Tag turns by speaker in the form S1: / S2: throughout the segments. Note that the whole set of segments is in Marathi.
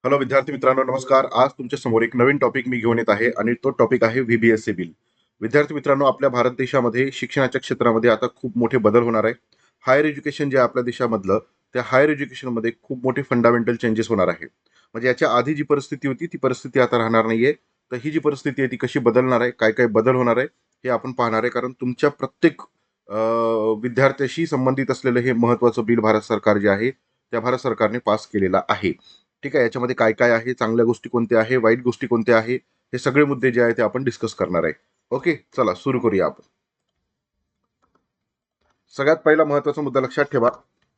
S1: हॅलो विद्यार्थी मित्रांनो, नमस्कार. आज तुमच्या समोर एक नवीन टॉपिक मी घेऊन येत आहे आणि तो टॉपिक आहे व्हीबीएससी बिल. विद्यार्थी मित्रांनो, आपल्या भारत देशामध्ये शिक्षणाच्या क्षेत्रामध्ये आता खूप मोठे बदल होणार आहे. हायर एज्युकेशन जे आहे आपल्या देशामधलं, त्या हायर एज्युकेशनमध्ये खूप मोठे फंडामेंटल चेंजेस होणार आहे. म्हणजे याच्या आधी जी परिस्थिती होती ती परिस्थिती आता राहणार नाहीये. तर ही जी परिस्थिती आहे ती कशी बदलणार आहे, काय काय बदल होणार आहे हे आपण पाहणार आहे. कारण तुमच्या प्रत्येक विद्यार्थ्याशी संबंधित असलेलं हे महत्त्वाचं बिल भारत सरकार जे आहे त्या भारत सरकारने पास केलेलं आहे. ठीक आहे. याच्यामध्ये काय काय आहे, चांगल्या गोष्टी कोणत्या आहे, वाईट गोष्टी कोणत्या आहे, हे सगळे मुद्दे जे आहे ते आपण डिस्कस करणार आहे. ओके, चला सुरू करूया आपण. सगळ्यात पहिला महत्त्वाचा मुद्दा लक्षात ठेवा,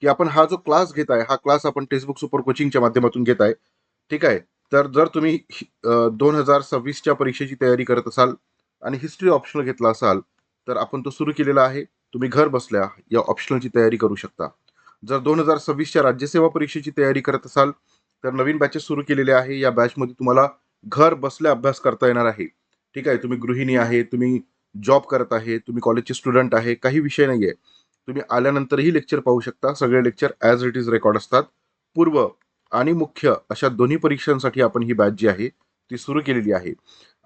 S1: की आपण हा जो क्लास घेत आहे, हा क्लास आपण टेक्स्टबुक सुपर कोचिंगच्या माध्यमातून घेत आहे. ठीक आहे. तर जर तुम्ही 2026च्या परीक्षेची तयारी करत असाल आणि हिस्ट्री ऑप्शनल घेतला असाल, तर आपण तो सुरू केलेला आहे. तुम्ही घर बसल्या या ऑप्शनलची तयारी करू शकता. जर 2026च्या राज्यसेवा परीक्षेची तयारी करत असाल, तर नवीन बॅचेस सुरू केलेले आहे. या बॅचमध्ये तुम्हाला घर बसल्या अभ्यास करता येणार आहे. ठीक आहे. तुम्ही गृहिणी आहे, तुम्ही जॉब करत आहे, तुम्ही कॉलेजचे स्टुडंट आहे, काही विषय नाहीये. तुम्ही आल्यानंतरही लेक्चर पाहू शकता. सगळे lecture as it is record असतात. पूर्व आणि मुख्य अशा दोन्ही परीक्षांसाठी आपण ही बॅच जी आहे ती सुरू केलेली आहे.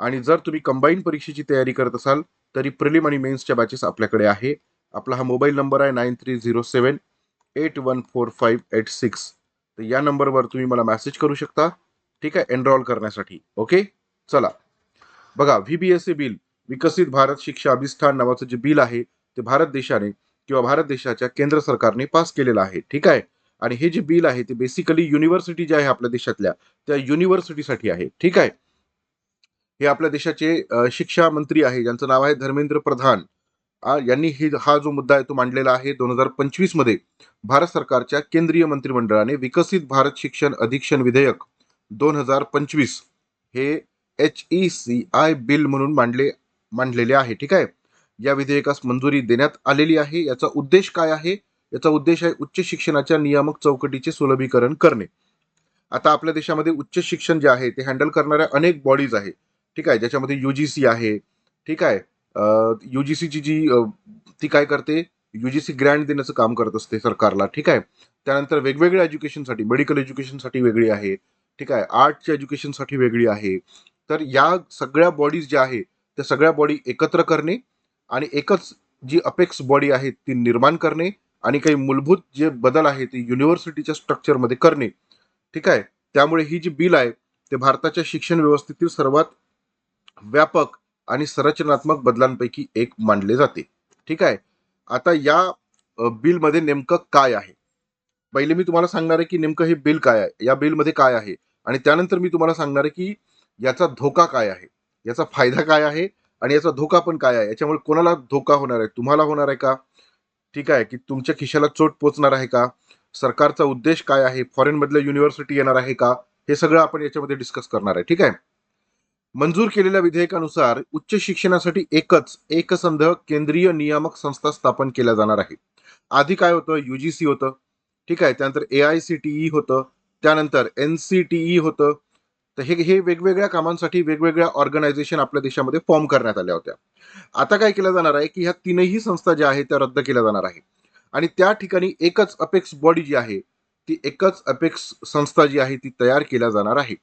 S1: आणि जर तुम्ही कंबाईन परीक्षेची तयारी करत असाल, तरी प्रिलिम आणि मेन्सच्या बॅचेस आपल्याकडे आहे. आपला हा मोबाईल नंबर आहे 9307814586. तर या नंबरवर तुम्ही मला मेसेज करू शकता. ठीक आहे, एनरोल करण्यासाठी. ओके, चला बघा. व्हीबीएसए बिल, विकसित भारत शिक्षा अभिष्ठान नावाचं जे बिल आहे ते भारत देशाने किंवा भारत देशाच्या केंद्र सरकारने पास केलेलं आहे. ठीक आहे. आणि हे जे बिल आहे ते बेसिकली युनिव्हर्सिटी जे आहे आपल्या देशातल्या त्या युनिव्हर्सिटीसाठी आहे. ठीक आहे. हे आपल्या देशाचे शिक्षा मंत्री आहे ज्यांचं नाव आहे धर्मेंद्र प्रधान. यांनी हा जो मुद्दा आहे तो मांडलेला आहे 2025 मध्ये. भारत सरकारच्या केंद्रीय मंत्रिमंडळाने विकसित भारत शिक्षण अधीक्षण विधेयक 2025 हे HECI बिल म्हणून मांडलेले आहे. ठीक आहे. या विधेयकास मंजुरी देण्यात आलेली आहे. याचा उद्देश काय आहे? याचा उद्देश आहे उच्च शिक्षणाच्या नियामक चौकटीचे सुलभीकरण करणे. आता आपल्या देशामध्ये उच्च शिक्षण जे आहे ते हँडल करणाऱ्या अनेक बॉडीज आहे. ठीक आहे. ज्याच्यामध्ये युजीसी आहे. ठीक आहे. युजीसीची जी ती काय करते, युजीसी ग्रँट देण्याचं काम करत असते सरकारला. ठीक आहे. त्यानंतर वेगवेगळ्या एज्युकेशनसाठी, मेडिकल एज्युकेशनसाठी वेगळी आहे. ठीक आहे. आर्टच्या एज्युकेशनसाठी वेगळी आहे. तर या सगळ्या बॉडीज ज्या आहे त्या सगळ्या बॉडी एकत्र करणे आणि एकच जी अपेक्स बॉडी आहे ती निर्माण करणे आणि काही मूलभूत जे बदल आहे ते युनिव्हर्सिटीच्या स्ट्रक्चरमध्ये करणे. ठीक आहे. त्यामुळे ही जी बिल आहे ते भारताच्या शिक्षण व्यवस्थेतील सर्वात व्यापक आणि संरचनात्मक बदलांपैकी एक मानले जाते. ठीक आहे. आता या बिलमध्ये नेमकं काय आहे? पहिले मी तुम्हाला सांगणार आहे की नेमकं हे बिल काय आहे, या बिलमध्ये काय आहे, आणि त्यानंतर मी तुम्हाला सांगणार आहे की याचा धोका काय आहे, याचा फायदा काय आहे आणि याचा धोका पण काय आहे. याच्यामुळे कोणाला धोका होणार आहे, तुम्हाला होणार आहे का? ठीक आहे, की तुमच्या खिशाला चोट पोचणार आहे का? सरकारचा उद्देश काय आहे? फॉरेन मधल्या युनिव्हर्सिटी येणार आहे का? हे सगळं आपण याच्यामध्ये डिस्कस करणार आहे. ठीक आहे. मंजूर केलेल्या विधेयकानुसार उच्च शिक्षणासाठी एकसंध केंद्रीय नियामक संस्था स्थापन केल्या जाणार आहे. आधी काय होतं? युजीसी होतं. ठीक आहे. त्यानंतर AICTE होतं. त्यानंतर NCTE होतं. तर हे हे वेगवेगळ्या कामांसाठी वेगवेगळ्या ऑर्गनायझेशन आपल्या देशामध्ये फॉर्म करण्यात आल्या होत्या. आता काय केलं जाणार आहे की ह्या तीनही संस्था ज्या आहेत त्या रद्द केल्या जाणार आहे आणि त्या ठिकाणी एकच अपेक्स बॉडी जी आहे ती एकच अपेक्स संस्था जी आहे ती तयार केल्या जाणार आहे.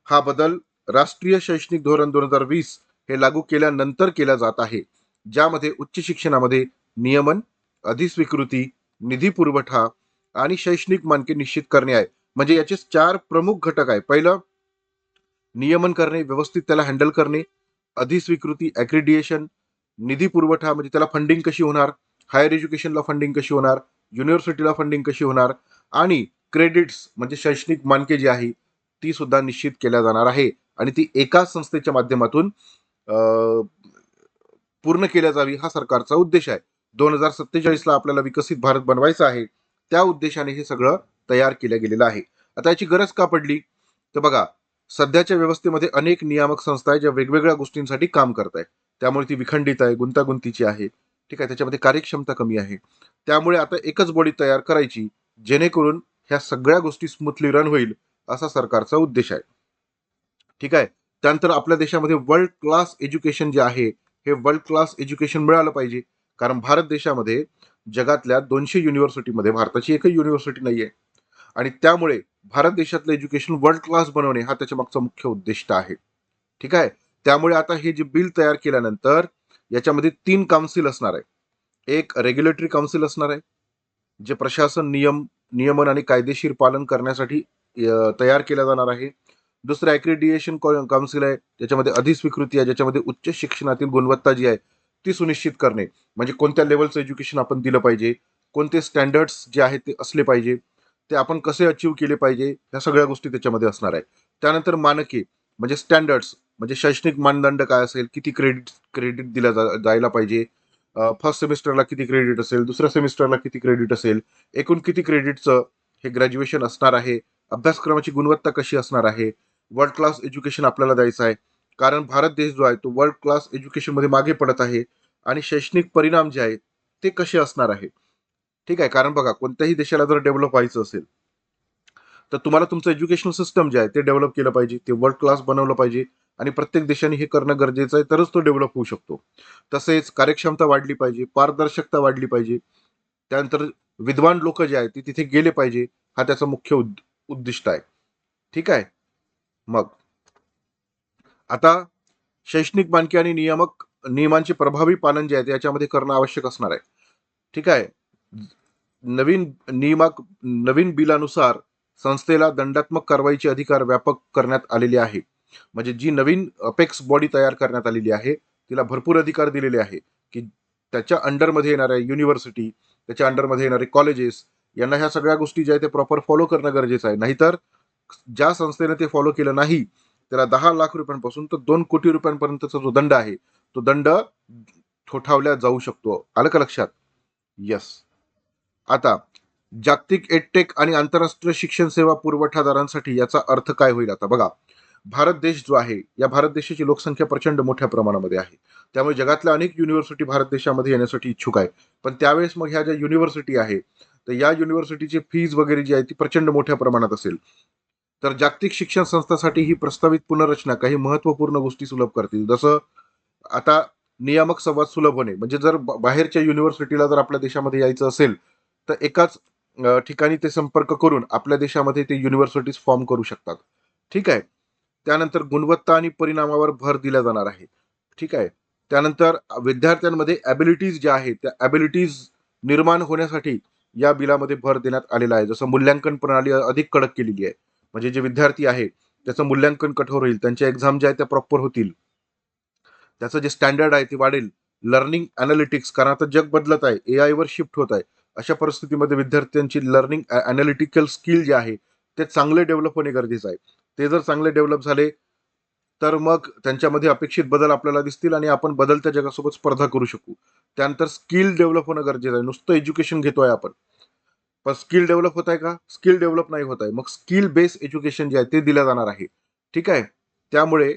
S1: हा बदल राष्ट्रीय शैक्षणिक धोरण 2020 हे लागू केल्यानंतर केला जात आहे, ज्यामध्ये उच्च शिक्षणामध्ये नियमन, अधिस्वीकृती, निधी पुरवठा आणि शैक्षणिक मानके निश्चित करणे आहे. म्हणजे याचे 4 प्रमुख घटक आहे. पहिलं, नियमन करणे, व्यवस्थित त्याला हँडल करणे. अधिस्वीकृती, ॲक्रिडिएशन. निधी पुरवठा म्हणजे त्याला फंडिंग कशी होणार, हायर एज्युकेशनला फंडिंग कशी होणार, युनिव्हर्सिटीला फंडिंग कशी होणार, आणि क्रेडिट्स म्हणजे शैक्षणिक मानके जी आहे ती सुद्धा निश्चित केल्या जाणार आहे आणि ती एकाच संस्थेच्या माध्यमातून पूर्ण केल्या जावी हा सरकारचा उद्देश आहे. 2047ला आपल्याला विकसित भारत बनवायचा आहे. त्या उद्देशाने हे सगळं तयार केलं गेलेलं आहे. आता याची गरज का पडली? तर बघा, सध्याच्या व्यवस्थेमध्ये अनेक नियामक संस्था आहेत ज्या वेगवेगळ्या गोष्टींसाठी काम करत आहेत. त्यामुळे ती विखंडित आहे, गुंतागुंतीची आहे. ठीक आहे. त्याच्यामध्ये कार्यक्षमता कमी आहे. त्यामुळे आता एकच बॉडी तयार करायची जेणेकरून ह्या सगळ्या गोष्टी स्मूथली रन होईल असा सरकारचा उद्देश आहे. ठीक आहे. त्यानंतर आपल्या देशामध्ये वर्ल्ड क्लास एज्युकेशन जे आहे हे वर्ल्ड क्लास एज्युकेशन मिळालं पाहिजे. कारण भारत देशामध्ये जगातल्या 200 युनिव्हर्सिटीमध्ये भारताची एकही युनिव्हर्सिटी नाहीये आणि त्यामुळे भारत देशातलं एज्युकेशन वर्ल्ड क्लास बनवणे हा त्याच्या मागचा मुख्य उद्दिष्ट आहे. ठीक आहे. त्यामुळे आता हे जे बिल तयार केल्यानंतर याच्यामध्ये 3 काउन्सिल असणार आहे. एक रेग्युलेटरी काउन्सिल असणार आहे, जे प्रशासन नियमन आणि कायदेशीर पालन करण्यासाठी तयार केला जाणार आहे. दुसरं ॲक्रेडिएशन काउन्सिल आहे, ज्याच्यामध्ये अधिस्वीकृती आहे, ज्याच्यामध्ये उच्च शिक्षणातील गुणवत्ता जी आहे ती सुनिश्चित करणे. म्हणजे कोणत्या लेवलचं एज्युकेशन आपण दिलं पाहिजे, कोणते स्टँडर्ड्स जे आहेत ते असले पाहिजे, ते आपण कसे अचीव केले पाहिजे, ह्या सगळ्या गोष्टी त्याच्यामध्ये असणार आहे. त्यानंतर मानके म्हणजे स्टँडर्ड्स, म्हणजे शैक्षणिक मानदंड काय असेल, किती क्रेडिट दिला जायला पाहिजे, फर्स्ट सेमिस्टरला किती क्रेडिट असेल, दुसऱ्या सेमिस्टरला किती क्रेडिट असेल, एकूण किती क्रेडिटचं हे ग्रॅज्युएशन असणार आहे, अभ्यासक्रमाची गुणवत्ता कशी असणार आहे, वर्ल्ड क्लास एज्युकेशन आपल्याला द्यायचं आहे. कारण भारत देश जो आहे तो वर्ल्ड क्लास एज्युकेशनमध्ये मागे पडत आहे. आणि शैक्षणिक परिणाम जे आहेत ते कसे असणार आहे. ठीक आहे. कारण बघा, कोणत्याही देशाला जर डेव्हलप व्हायचं असेल तर तुम्हाला तुमचं एज्युकेशन सिस्टम जे आहे ते डेव्हलप केलं पाहिजे, ते वर्ल्ड क्लास बनवलं पाहिजे. आणि प्रत्येक देशाने हे करणं गरजेचं आहे, तरच तो डेव्हलप होऊ शकतो. तसेच कार्यक्षमता वाढली पाहिजे, पारदर्शकता वाढली पाहिजे. त्यानंतर विद्वान लोक जे आहेत ते तिथे गेले पाहिजे, हा त्याचा मुख्य उद्दिष्ट आहे. ठीक आहे. मग आता शैक्षणिक मानके आणि नियमांचे प्रभावी पालन जे आहे ते याच्यामध्ये करणं आवश्यक असणार आहे. ठीक आहे. नवीन नवीन बिलानुसार संस्थेला दंडात्मक कारवाईचे अधिकार व्यापक करण्यात आलेले आहे. म्हणजे जी नवीन अपेक्स बॉडी तयार करण्यात आलेली आहे तिला भरपूर अधिकार दिलेले आहे की त्याच्या अंडरमध्ये येणाऱ्या युनिव्हर्सिटी, त्याच्या अंडरमध्ये येणारे कॉलेजेस यांना ह्या सगळ्या गोष्टी ज्या आहेत ते प्रॉपर फॉलो करणं गरजेचं आहे. नाहीतर ज्या संस्थेने ते फॉलो केलं नाही त्याला 10 लाख रुपयांपासून तर 2 कोटी रुपयांपर्यंतचा जो दंड आहे तो दंड ठोठावला जाऊ शकतो. आलं का लक्षात? येस. आता जागतिक एडटेक आणि आंतरराष्ट्रीय शिक्षण सेवा पुरवठादारांसाठी याचा अर्थ काय होईल? आता बघा, भारत देश जो आहे या भारत देशाची लोकसंख्या प्रचंड मोठ्या प्रमाणामध्ये आहे. त्यामुळे जगातल्या अनेक युनिव्हर्सिटी भारत देशामध्ये येण्यासाठी इच्छुक आहे. पण त्यावेळेस मग ह्या ज्या युनिव्हर्सिटी आहे तर या युनिव्हर्सिटीची फीज वगैरे जी आहे ती प्रचंड मोठ्या प्रमाणात असेल. तर जागतिक शिक्षण संस्थांसाठी ही प्रस्तावित पुनर्रचना काही महत्वपूर्ण गोष्टी सुलभ करतील. जसं आता नियामक संवाद सुलभ होणे, म्हणजे जर बाहेरच्या युनिव्हर्सिटीला जर आपल्या देशामध्ये यायचं असेल तर एकाच ठिकाणी ते संपर्क करून आपल्या देशामध्ये ते युनिव्हर्सिटीज फॉर्म करू शकतात. ठीक आहे. त्यानंतर गुणवत्ता आणि परिणामावर भर दिला जाणार आहे. ठीक आहे. त्यानंतर विद्यार्थ्यांमध्ये ॲबिलिटीज ज्या आहेत त्या ॲबिलिटीज निर्माण होण्यासाठी या बिलामध्ये भर देण्यात आलेला आहे. जसं मूल्यांकन प्रणाली अधिक कडक केलेली आहे. म्हणजे जे विद्यार्थी आहे त्याचं मूल्यांकन कठोर होईल, त्यांच्या एक्झाम ज्या आहेत त्या प्रॉपर होतील, त्याचं जे स्टँडर्ड आहे ते वाढेल. लर्निंग अनालिटिक्स, कारण आता जग बदलत आहे, AI वर शिफ्ट होत आहे. अशा परिस्थितीमध्ये विद्यार्थ्यांची लर्निंग अनालिटिकल स्किल जे आहे ते चांगले डेव्हलप होणे गरजेचं आहे. ते जर चांगले डेव्हलप झाले तर मग त्यांच्यामध्ये अपेक्षित बदल आपल्याला दिसतील आणि आपण बदलत्या जगासोबत स्पर्धा करू शकू. त्यानंतर स्किल डेव्हलप होणं गरजेचं आहे. नुसतं एज्युकेशन घेतोय आपण, पण स्किल डेव्हलप होत आहे का? स्किल डेव्हलप नाही होत आहे. मग स्किल बेस एज्युकेशन जे आहे ते दिलं जाणार आहे. ठीक आहे. त्यामुळे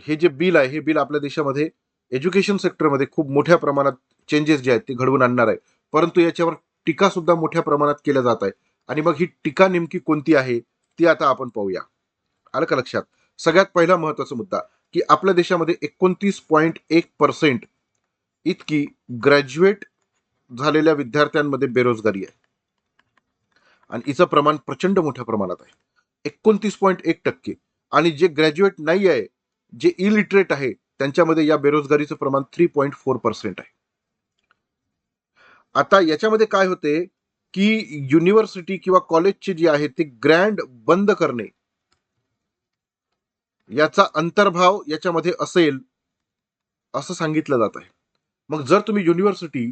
S1: हे जे बिल आहे हे बिल आपल्या देशामध्ये एज्युकेशन सेक्टरमध्ये खूप मोठ्या प्रमाणात चेंजेस जे आहेत ते घडवून आणणार आहे. परंतु याच्यावर टीका सुद्धा मोठ्या प्रमाणात केल्या जात आहे. आणि मग ही टीका नेमकी कोणती आहे ती आता आपण पाहूया. आलं का लक्षात? सगळ्यात पहिला महत्वाचा मुद्दा की आपल्या देशामध्ये 29.1% इतकी ग्रॅज्युएट झालेल्या विद्यार्थ्यांमध्ये बेरोजगारी आहे. आणि हिचं प्रमाण प्रचंड मोठ्या प्रमाणात आहे. 29.1%. आणि जे ग्रॅज्युएट नाही आहे, जे इलिटरेट आहे, त्यांच्यामध्ये या बेरोजगारीचं प्रमाण 3.4% आहे. आता याच्यामध्ये काय होते की युनिव्हर्सिटी किंवा कॉलेजचे जे आहे ते ग्रँड बंद करणे याचा अंतर्भाव याच्यामध्ये असेल असं सांगितलं जात आहे. मग जर तुम्ही युनिव्हर्सिटी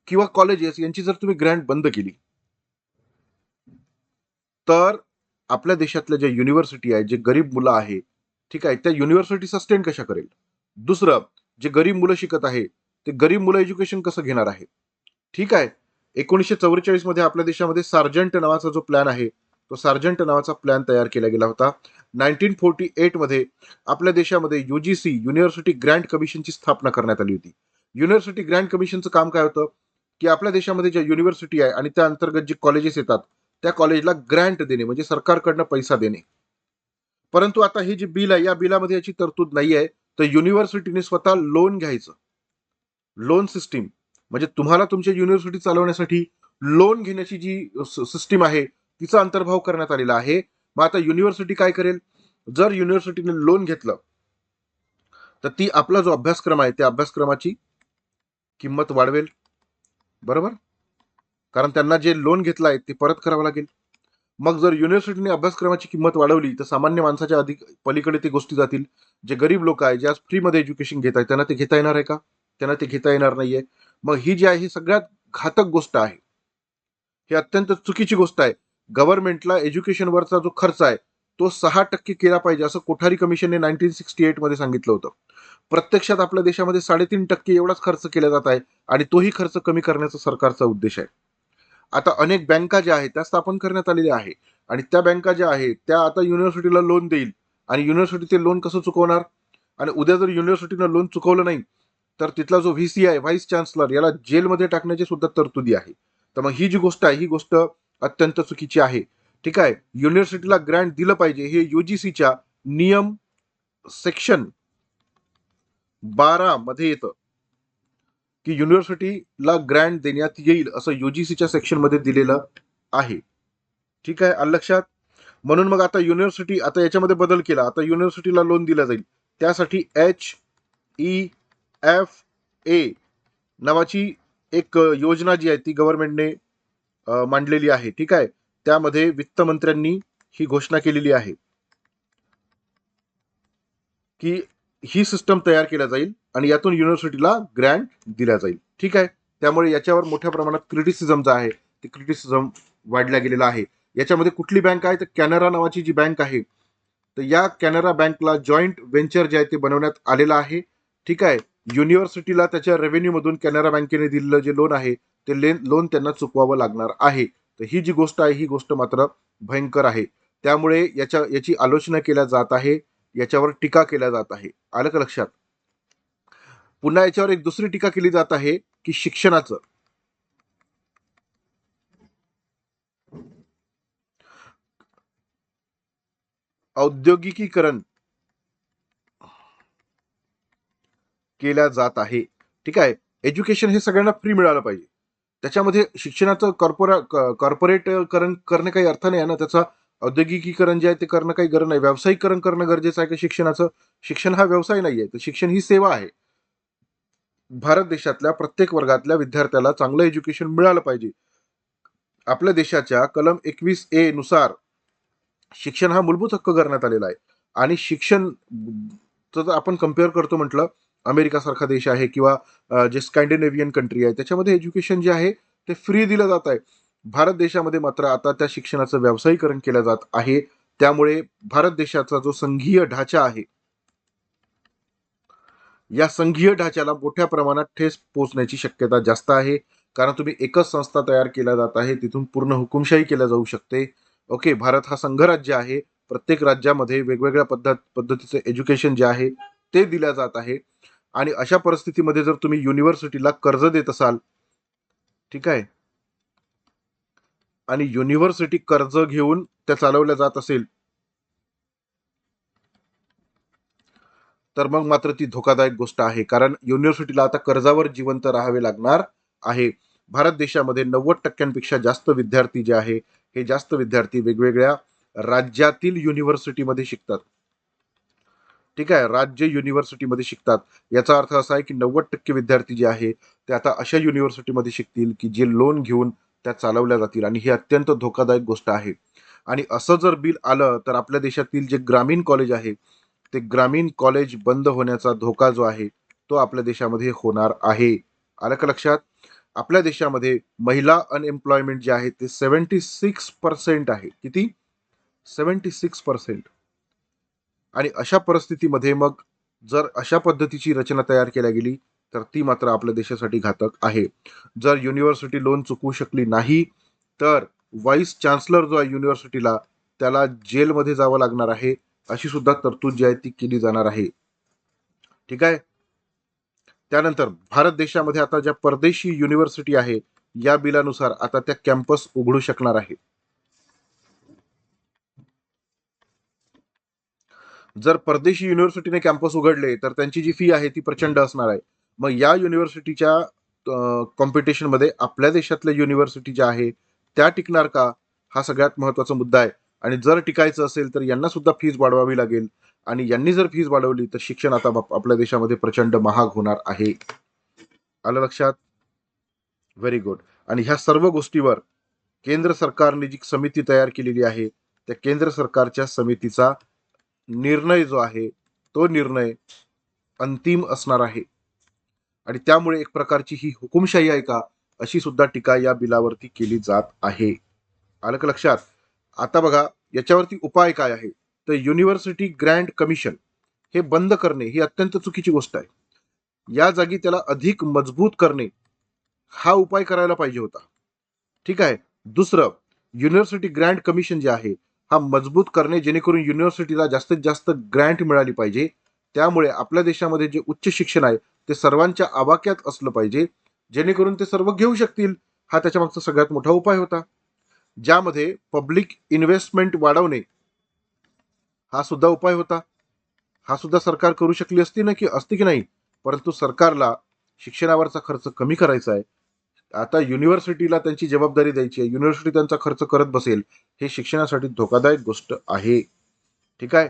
S1: किंवा कॉलेजेस यांची जर तुम्ही ग्रँट बंद केली तर आपल्या देशातल्या ज्या युनिव्हर्सिटी आहे, जे गरीब मुलं आहे, ठीक आहे, त्या युनिव्हर्सिटी सस्टेन कशा करेल? दुसरं, जे गरीब मुलं शिकत आहे ते गरीब मुलं एज्युकेशन कसं घेणार आहे? ठीक आहे. 1944 मध्ये आपल्या देशामध्ये सार्जंट नावाचा जो प्लॅन आहे तो सार्जंट नावाचा प्लॅन तयार केला गेला होता. 1948 मध्ये आपल्या देशामध्ये युजीसी युनिव्हर्सिटी ग्रँट कमिशनची स्थापना करण्यात आली होती. युनिव्हर्सिटी ग्रँट कमिशनचं काम काय होतं की आपल्या देशामध्ये ज्या युनिव्हर्सिटी आहे आणि त्या अंतर्गत जे कॉलेजेस येतात त्या कॉलेजला ग्रँट देणे, म्हणजे सरकारकडनं पैसा देणे. परंतु आता हे जे बिल आहे या बिलामध्ये याची तरतूद नाही आहे. तर युनिव्हर्सिटीने स्वतः लोन घ्यायचं, लोन सिस्टीम, म्हणजे तुम्हाला तुमच्या युनिव्हर्सिटी चालवण्यासाठी लोन घेण्याची जी सिस्टीम आहे तिचा अंतर्भाव करण्यात आलेला आहे. मग आता युनिव्हर्सिटी काय करेल, जर युनिव्हर्सिटीने लोन घेतलं तर ती आपला जो अभ्यासक्रम आहे त्या अभ्यासक्रमाची किंमत वाढवेल, बरोबर, कारण त्यांना जे लोन घेतलं आहे ते परत करावं लागेल. मग जर युनिव्हर्सिटीने अभ्यासक्रमाची किंमत वाढवली तर सामान्य माणसाच्या अधिक पलीकडे ते गोष्टी जातील. जे गरीब लोक आहेत, जे आज फ्रीमध्ये एज्युकेशन घेत आहेत, त्यांना ते घेता येणार आहे का? त्यांना ते घेता येणार नाहीये. मग ही जी आहे ही सगळ्यात घातक गोष्ट आहे, ही अत्यंत चुकीची गोष्ट आहे. गव्हर्नमेंटला एज्युकेशनवरचा जो खर्च आहे तो 6% केला पाहिजे असं कोठारी कमिशनने 1968 मध्ये सांगितलं होतं. प्रत्यक्षात आपल्या देशामध्ये 3.5% एवढाच खर्च केला जात आहे आणि तोही खर्च कमी करण्याचा सरकारचा उद्देश आहे. आता अनेक बँका ज्या आहेत त्या स्थापन करण्यात आलेल्या आहे आणि त्या बँका ज्या आहेत त्या आता युनिव्हर्सिटीला लोन देईल आणि युनिव्हर्सिटी ते लोन कसं चुकवणार? आणि उद्या जर युनिव्हर्सिटीनं लोन चुकवलं नाही तर तिथला जो व्हीसी आहे, व्हाईस चान्सलर, याला जेलमध्ये टाकण्याची सुद्धा तरतुदी आहे. तर मग ही जी गोष्ट आहे ही गोष्ट अत्यंत चुकीची आहे. ठीक आहे, युनिव्हर्सिटीला ग्रँट दिलं पाहिजे हे युजीसीच्या नियम सेक्शन 12 मध्ये येतं की युनिव्हर्सिटीला ग्रँट देण्यात येईल असं युजीसीच्या सेक्शन मध्ये दिलेलं आहे. ठीक आहे, आलं लक्षात. म्हणून मग आता युनिव्हर्सिटी आता याच्यामध्ये बदल केला, आता युनिव्हर्सिटीला लोन दिलं जाईल. त्यासाठी HEFA नावाची एक योजना जी आहे ती गव्हर्नमेंटने मांडलेली आहे. ठीक आहे, त्यामध्ये वित्तमंत्र्यांनी ही घोषणा केलेली आहे की ही सिस्टम तयार केल्या जाईल आणि यातून युनिव्हर्सिटीला ग्रँट दिल्या जाईल. ठीक आहे, त्यामुळे याच्यावर मोठ्या प्रमाणात क्रिटिसिझम जो आहे ते क्रिटिसिझम वाढल्या गेलेला आहे. याच्यामध्ये कुठली बँक आहे तर कॅनरा नावाची जी बँक आहे, तर या कॅनरा बँकला जॉईंट व्हेंचर जे आहे ते बनवण्यात आलेलं आहे. ठीक आहे, युनिव्हर्सिटीला त्याच्या रेव्हेन्यू मधून कॅनरा बँकेने दिलेलं जे लोन आहे ते लोन त्यांना चुकवावं लागणार आहे. तर ही जी गोष्ट आहे ही गोष्ट मात्र भयंकर आहे. त्यामुळे याची आलोचना केल्या जात आहे, याच्यावर टीका केल्या जात आहे. आलं का लक्षात? पुन्हा याच्यावर एक दुसरी टीका केली जात आहे की शिक्षणाचं औद्योगिकीकरण केल्या जात आहे. ठीक आहे, एज्युकेशन हे सगळ्यांना फ्री मिळालं पाहिजे. त्याच्यामध्ये शिक्षणाचं कॉर्पोरेटकरण करणे काही अर्थ नाही आहे ना. त्याचं औद्योगिकीकरण जे आहे ते करणं काही गरज नाही. व्यावसायिकरण करणं गरजेचं आहे की शिक्षणाचं? शिक्षण हा व्यवसाय नाहीये, तर शिक्षण ही सेवा आहे. भारत देशातल्या प्रत्येक वर्गातल्या विद्यार्थ्याला चांगलं एज्युकेशन मिळालं पाहिजे. आपल्या देशाच्या कलम 21A नुसार शिक्षण हा मूलभूत हक्क करण्यात आलेला आहे. आणि शिक्षण जर आपण कम्पेअर करतो म्हटलं, अमेरिका सारखा देश आहे किंवा जे स्कॅन्डिनेव्हियन कंट्री आहे त्याच्यामध्ये एज्युकेशन जे आहे ते फ्री दिलं जात आहे. भारत देशामध्ये मात्र आता त्या शिक्षणाचं व्यावसायीकरण केलं जात आहे. त्यामुळे भारत देशाचा जो संघीय ढाचा आहे या संघीय ढाच्याला मोठ्या प्रमाणात ठेस पोहोचण्याची शक्यता जास्त आहे. कारण तुम्ही एकच संस्था तयार केल्या जात आहे, तिथून पूर्ण हुकुमशाही केल्या जाऊ शकते. ओके, भारत हा संघराज्य आहे. प्रत्येक राज्यामध्ये वेगवेगळ्या पद्धतीचं एज्युकेशन जे आहे ते दिल्या जात आहे. आणि अशा परिस्थितीमध्ये जर तुम्ही युनिव्हर्सिटीला कर्ज देत असाल, ठीक आहे, आणि युनिव्हर्सिटी कर्ज घेऊन त्या चालवल्या जात असेल तर मग मात्र ती धोकादायक गोष्ट आहे. कारण युनिव्हर्सिटीला आता कर्जावर जिवंत राहावे लागणार आहे. भारत देशामध्ये 90% जास्त विद्यार्थी जे आहे हे जास्त विद्यार्थी वेगवेगळ्या राज्यातील युनिव्हर्सिटीमध्ये शिकतात. ठीक आहे, राज्य युनिव्हर्सिटीमध्ये शिकतात. याचा अर्थ असा आहे की 90% विद्यार्थी जे आहे ते आता अशा युनिव्हर्सिटीमध्ये शिकतील की जे लोन घेऊन त्या चालवल्या जातील आणि ही अत्यंत धोकादायक गोष्ट आहे. आणि असं जर बिल आलं तर आपल्या देशातील जे ग्रामीण कॉलेज आहे ते ग्रामीण कॉलेज बंद होण्याचा धोका जो आहे तो आपल्या देशामध्ये होणार आहे. आलं का लक्षात? आपल्या देशामध्ये महिला अनएम्प्लॉयमेंट जे आहे ते 76% आहे. किती? 76%. आणि अशा परिस्थितीमध्ये मग जर अशा पद्धतीची रचना तयार केल्या गेली तर ती मात्र आपल्या देशासाठी घातक आहे. जर युनिव्हर्सिटी लोन चुकवू शकली नाही तर व्हाईस चान्सलर जो आहे युनिव्हर्सिटीला त्याला जेलमध्ये जावं लागणार आहे. अशी सुद्धा तरतूद जी आहे ती केली जाणार आहे. ठीक आहे, त्यानंतर भारत देशामध्ये आता ज्या परदेशी युनिव्हर्सिटी आहे या बिलानुसार आता त्या कॅम्पस उघडू शकणार आहे. जर परदेशी युनिव्हर्सिटीने कॅम्पस उघडले तर त्यांची जी फी आहे ती प्रचंड असणार आहे. मग या युनिव्हर्सिटीच्या कॉम्पिटिशनमध्ये आपल्या देशातल्या युनिव्हर्सिटी ज्या आहे त्या टिकणार का? हा सगळ्यात महत्त्वाचा मुद्दा आहे. आणि जर टिकायचं असेल तर यांना सुद्धा फीज वाढवावी लागेल. आणि यांनी जर फीज वाढवली तर शिक्षण आता आपल्या देशामध्ये प्रचंड महाग होणार आहे. आलं लक्षात? Very good. आणि ह्या सर्व गोष्टीवर केंद्र सरकारने जी समिती तयार केलेली आहे, त्या केंद्र सरकारच्या समितीचा निर्णय जो आहे तो निर्णय अंतिम असणार आहे. आणि त्यामुळे एक प्रकारची ही हुकुमशाही आहे का, अशी सुद्धा टीका या बिलावरती केली जात आहे. आलं का लक्षात? आता बघा याच्यावरती उपाय काय आहे, तर युनिव्हर्सिटी ग्रँट कमिशन हे बंद करणे ही अत्यंत चुकीची गोष्ट आहे. या जागी त्याला अधिक मजबूत करणे हा उपाय करायला पाहिजे होता. ठीक आहे. दुसरं, युनिव्हर्सिटी ग्रँट कमिशन जे आहे हा मजबूत करणे, जेणेकरून युनिव्हर्सिटीला जास्तीत जास्त ग्रँट मिळाली पाहिजे. त्यामुळे आपल्या देशामध्ये जे उच्च शिक्षण आहे ते सर्वांच्या आवाक्यात असलं पाहिजे, जेणेकरून ते सर्व घेऊ शकतील. हा त्याच्या मागचा सगळ्यात मोठा उपाय होता. ज्यामध्ये पब्लिक इन्व्हेस्टमेंट वाढवणे हा सुद्धा उपाय होता. हा सुद्धा सरकार करू शकली असती ना, की असती की नाही. परंतु सरकारला शिक्षणावरचा खर्च कमी करायचा आहे. आता युनिव्हर्सिटीला त्यांची जबाबदारी द्यायची आहे, युनिव्हर्सिटी त्यांचा खर्च करत बसेल, हे शिक्षणासाठी धोकादायक गोष्ट आहे. ठीक आहे.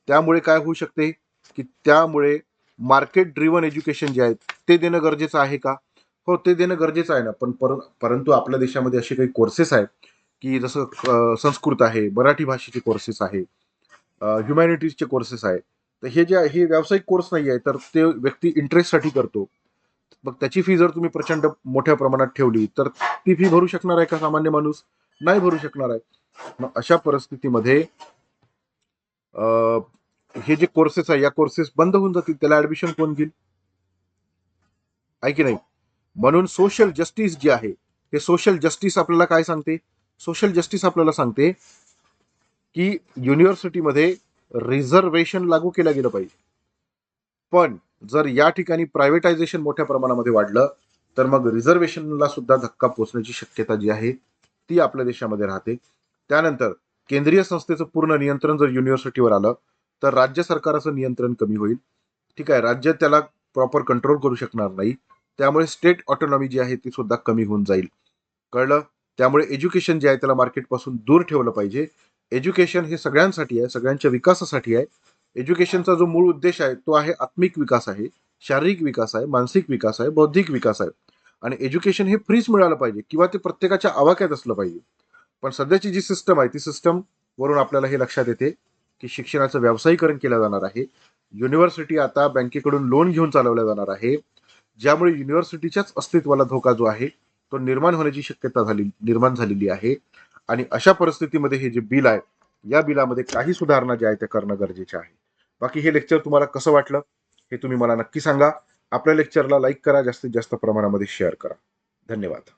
S1: त्यामुळे काय होऊ शकते, की त्यामुळे मार्केट ड्रिव्हन एज्युकेशन जे आहे ते देणं गरजेचं आहे का? हो, ते देणं गरजेचं आहे ना. पण परंतु आपल्या देशामध्ये असे काही कोर्सेस आहेत की जसं संस्कृत आहे, मराठी भाषेचे कोर्सेस आहे, ह्युमॅनिटीजचे कोर्सेस आहे. तर हे व्यावसायिक कोर्स नाही आहे, तर ते व्यक्ती इंटरेस्टसाठी करतो. मग त्याची फी जर तुम्ही प्रचंड मोठ्या प्रमाणात ठेवली तर ती फी भरू शकणार आहे का सामान्य माणूस? नाही भरू शकणार आहे. मग अशा परिस्थितीमध्ये हे जे कोर्सेस आहे या कोर्सेस बंद होऊन जातील. त्याला ऍडमिशन कोण घेईल? आहे की नाही? म्हणून सोशल जस्टिस जे आहे, हे सोशल जस्टिस आपल्याला काय सांगते? सोशल जस्टिस आपल्याला सांगते की युनिव्हर्सिटीमध्ये रिझर्वेशन लागू केलं गेलं पाहिजे. पण जर या ठिकाणी प्रायव्हेटायझेशन मोठ्या प्रमाणामध्ये वाढलं तर मग रिझर्वेशनला सुद्धा धक्का पोचण्याची शक्यता जी आहे ती आपल्या देशामध्ये राहते. त्यानंतर केंद्रीय संस्थेचं पूर्ण नियंत्रण जर युनिव्हर्सिटीवर आलं तर राज्य सरकाराचं नियंत्रण कमी होईल. ठीक आहे. राज्य त्याला प्रॉपर कंट्रोल करू शकणार नाही. त्यामुळे स्टेट ऑटोनॉमी जी आहे ती सुद्धा कमी होऊन जाईल. कळलं? त्यामुळे एज्युकेशन जे आहे त्याला मार्केटपासून दूर ठेवलं पाहिजे. एज्युकेशन हे सगळ्यांसाठी आहे, सगळ्यांच्या विकासासाठी आहे. एज्युकेशनचा जो मूळ उद्देश आहे तो आहे आत्मिक विकास आहे, शारीरिक विकास आहे, मानसिक विकास आहे, बौद्धिक विकास आहे. आणि एज्युकेशन हे फ्रीच मिळालं पाहिजे किंवा ते प्रत्येकाच्या आवाक्यात असलं पाहिजे. पण सध्याची जी सिस्टम आहे ती सिस्टम वरून आपल्याला हे लक्षात येते की शिक्षणाचं व्यावसायीकरण केलं जाणार आहे. युनिव्हर्सिटी आता बँकेकडून लोन घेऊन चालवल्या जाणार आहे, ज्यामुळे युनिव्हर्सिटीच्याच अस्तित्वाला धोका जो आहे तो निर्माण होण्याची शक्यता निर्माण झालेली आहे. आणि अशा परिस्थितीमध्ये हे जे बिल आहे या बिलामध्ये काही सुधारणा ज्या आहेत त्या करणं गरजेचं आहे. बाकी हे लेक्चर तुम्हाला कसं वाटलं हे तुम्ही मला नक्की सांगा. आपल्या लेक्चरला लाईक करा, जास्तीत जास्त प्रमाणामध्ये शेअर करा. धन्यवाद.